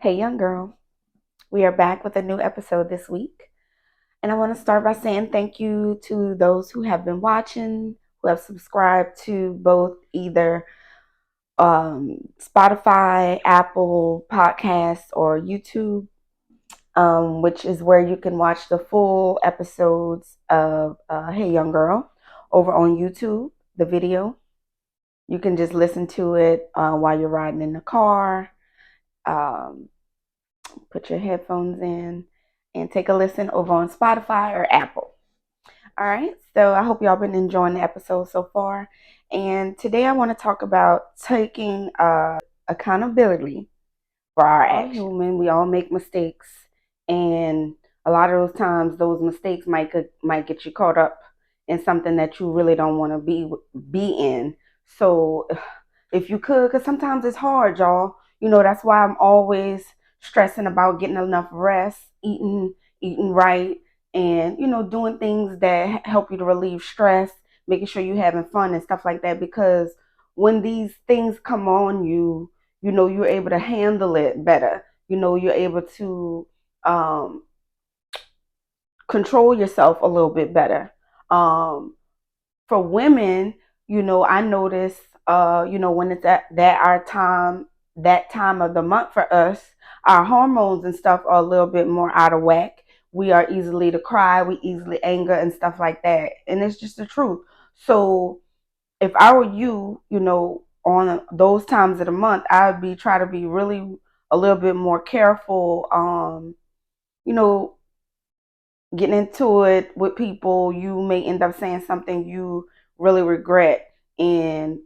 Hey, young girl. We are back with a new episode this week. And I want to start by saying thank you to those who have been watching, who have subscribed to both either Spotify, Apple Podcasts, or YouTube, which is where you can watch the full episodes of Hey, Young Girl over on YouTube, the video. You can just listen to it while you're riding in the car. Um, Put your headphones in and take a listen over on Spotify or Apple. All right, so I hope y'all been enjoying the episode so far. And today I want to talk about taking accountability for our actions. We're all human, we all make mistakes, and a lot of those times those mistakes might get you caught up in something that you really don't want to be in. So if you could, because sometimes it's hard, y'all. That's why I'm always stressing about getting enough rest, eating right, and doing things that help you to relieve stress, making sure you're having fun and stuff like that. Because when these things come on you, you're able to handle it better. You're able to um, control yourself a little bit better. Um, for women, I notice, when it's at that time of the month for us, our hormones and stuff are a little bit more out of whack. We are easily to cry, we easily anger and stuff like that. And it's just the truth. So if I were you, on those times of the month, I would be try to be really a little bit more careful. You know, Getting into it with people, you may end up saying something you really regret, and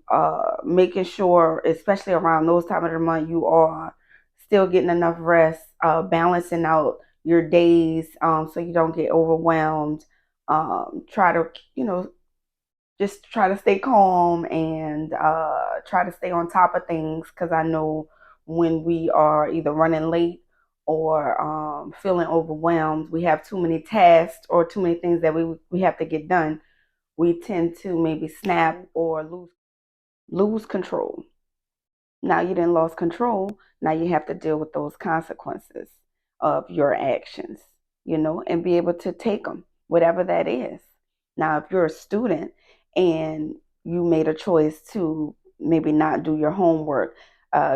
making sure, especially around those time of the month, you are still getting enough rest, balancing out your days, so you don't get overwhelmed. Try to, just try to stay calm and try to stay on top of things, because I know when we are either running late or feeling overwhelmed, we have too many tasks or too many things that we have to get done. We tend to maybe snap or lose control. Now you didn't lose control. Now you have to deal with those consequences of your actions, and be able to take them, whatever that is. Now, if you're a student and you made a choice to maybe not do your homework,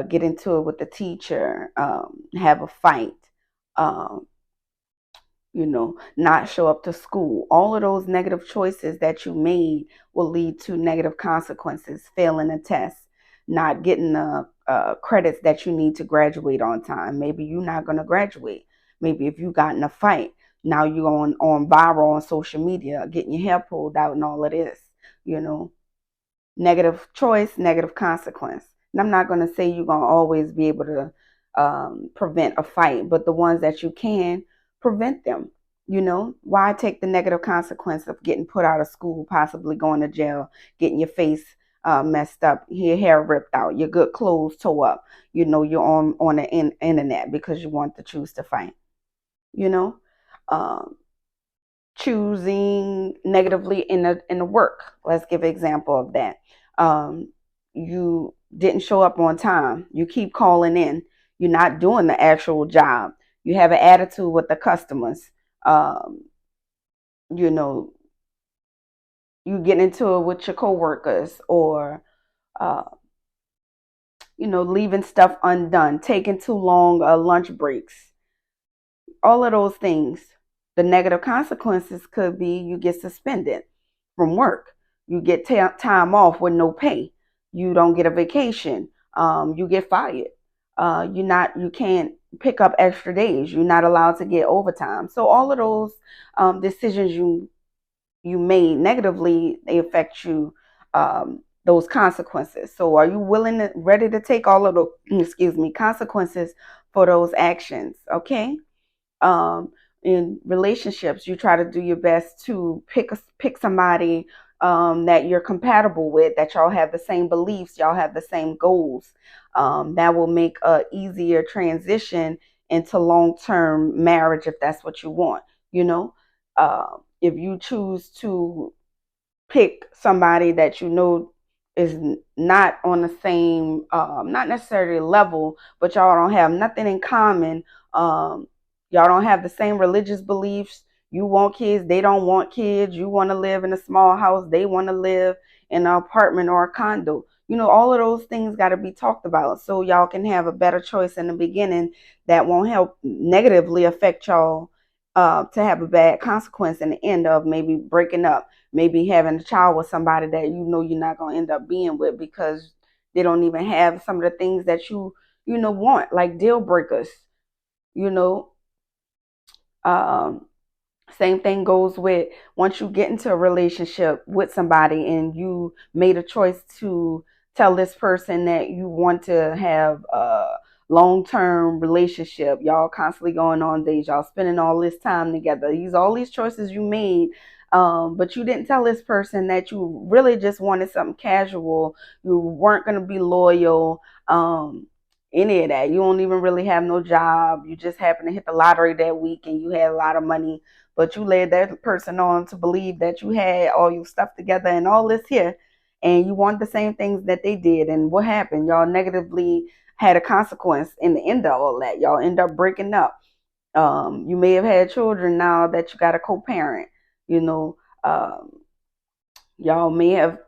get into it with the teacher, have a fight, um, not show up to school. All of those negative choices that you made will lead to negative consequences, failing a test, not getting the credits that you need to graduate on time. Maybe you're not going to graduate. Maybe if you got in a fight, now you're on viral on social media, getting your hair pulled out and all of this, you know, negative choice, negative consequence. And I'm not going to say you're going to always be able to prevent a fight, but the ones that you can, prevent them. Why take the negative consequence of getting put out of school, possibly going to jail, getting your face messed up, your hair ripped out, your good clothes tore up. You're on the internet because you want to choose to fight. You know, um, choosing negatively in the work. Let's give an example of that. Um, you didn't show up on time. You keep calling in. You're not doing the actual job. You have an attitude with the customers. Um, you know, you get into it with your coworkers, or uh, leaving stuff undone, taking too long lunch breaks. All of those things. The negative consequences could be you get suspended from work. You get time off with no pay. You don't get a vacation. You get fired. You can't pick up extra days. You're not allowed to get overtime. So all of those decisions you made negatively, they affect you. Those consequences. So are you ready to take all of the consequences for those actions? Okay. um, in relationships, you try to do your best to pick somebody that you're compatible with, that y'all have the same beliefs, y'all have the same goals. That will make a easier transition into long-term marriage, if that's what you want. You know, if you choose to pick somebody that is not on the same, not necessarily level, but y'all don't have nothing in common. Um, y'all don't have the same religious beliefs. You want kids, they don't want kids. You want to live in a small house, they want to live in an apartment or a condo. All of those things got to be talked about so y'all can have a better choice in the beginning that won't help negatively affect y'all, to have a bad consequence in the end of maybe breaking up, maybe having a child with somebody that you're not going to end up being with because they don't even have some of the things that you want, like deal breakers. you know um Same thing goes with once you get into a relationship with somebody and you made a choice to tell this person that you want to have a long-term relationship. Y'all constantly going on dates, y'all spending all this time together. All these choices you made, but you didn't tell this person that you really just wanted something casual. You weren't going to be loyal. Any of that. You don't even really have no job. You just happened to hit the lottery that week and you had a lot of money, but you led that person on to believe that you had all your stuff together and all this here, and you want the same things that they did. And what happened? Y'all negatively had a consequence in the end of all that. Y'all end up breaking up. You may have had children now that you got a co-parent. You know, um, y'all may have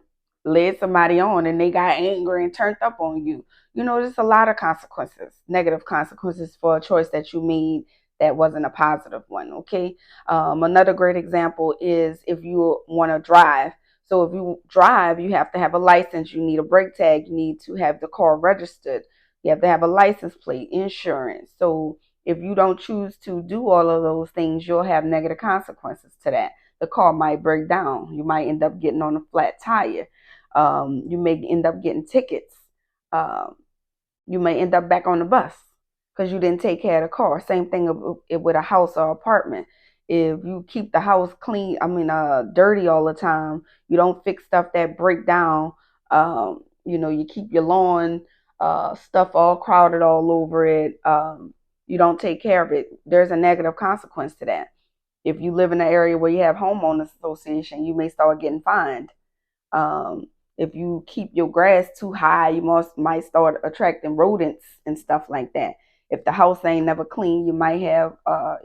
led somebody on and they got angry and turned up on you. There's a lot of consequences, negative consequences for a choice that you made that wasn't a positive one. Okay. Another great example is if you want to drive. So if you drive, you have to have a license, you need a brake tag, you need to have the car registered, you have to have a license plate, insurance. So if you don't choose to do all of those things, you'll have negative consequences to that. The car might break down. You might end up getting on a flat tire. You may end up getting tickets. Um, you may end up back on the bus because you didn't take care of the car. Same thing with a house or apartment. If you keep the house clean, dirty all the time, you don't fix stuff that break down. You keep your lawn stuff all crowded all over it. You don't take care of it. There's a negative consequence to that. If you live in an area where you have homeowners association, you may start getting fined. Um, if you keep your grass too high, you might start attracting rodents and stuff like that. If the house ain't never clean, you might have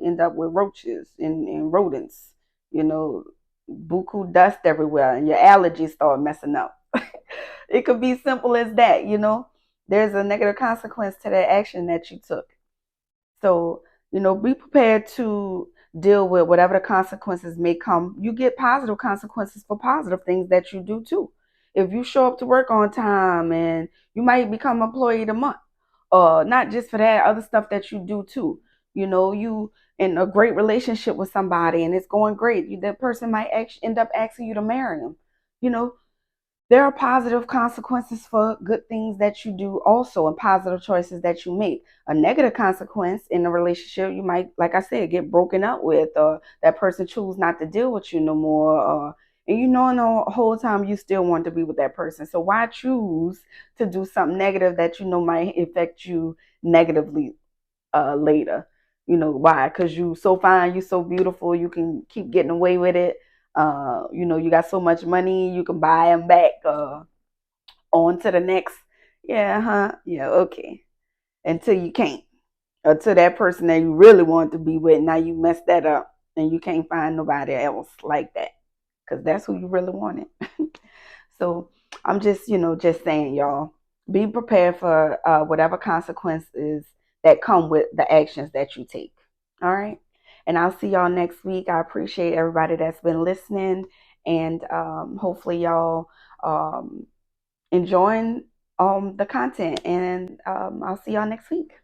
end up with roaches and rodents. You know, buku dust everywhere, and your allergies start messing up. It could be simple as that. There's a negative consequence to that action that you took. So, be prepared to deal with whatever the consequences may come. You get positive consequences for positive things that you do too. If you show up to work on time, and you might become employee of the month, not just for that, other stuff that you do too. You in a great relationship with somebody and it's going great. That person might end up asking you to marry them. You know, there are positive consequences for good things that you do also, and positive choices that you make. A negative consequence in a relationship, you might, like I said, get broken up with, or that person choose not to deal with you no more, and in the whole time you still want to be with that person. So why choose to do something negative that might affect you negatively later? Why? Because you so fine, you so beautiful, you can keep getting away with it. You got so much money, you can buy them back. On to the next. Yeah, huh? Yeah, okay. Until you can't. Until that person that you really want to be with, now you messed that up and you can't find nobody else like that. Because that's who you really wanted. So I'm just saying, y'all, be prepared for whatever consequences that come with the actions that you take. All right. And I'll see y'all next week. I appreciate everybody that's been listening. And hopefully, y'all enjoying the content. And I'll see y'all next week.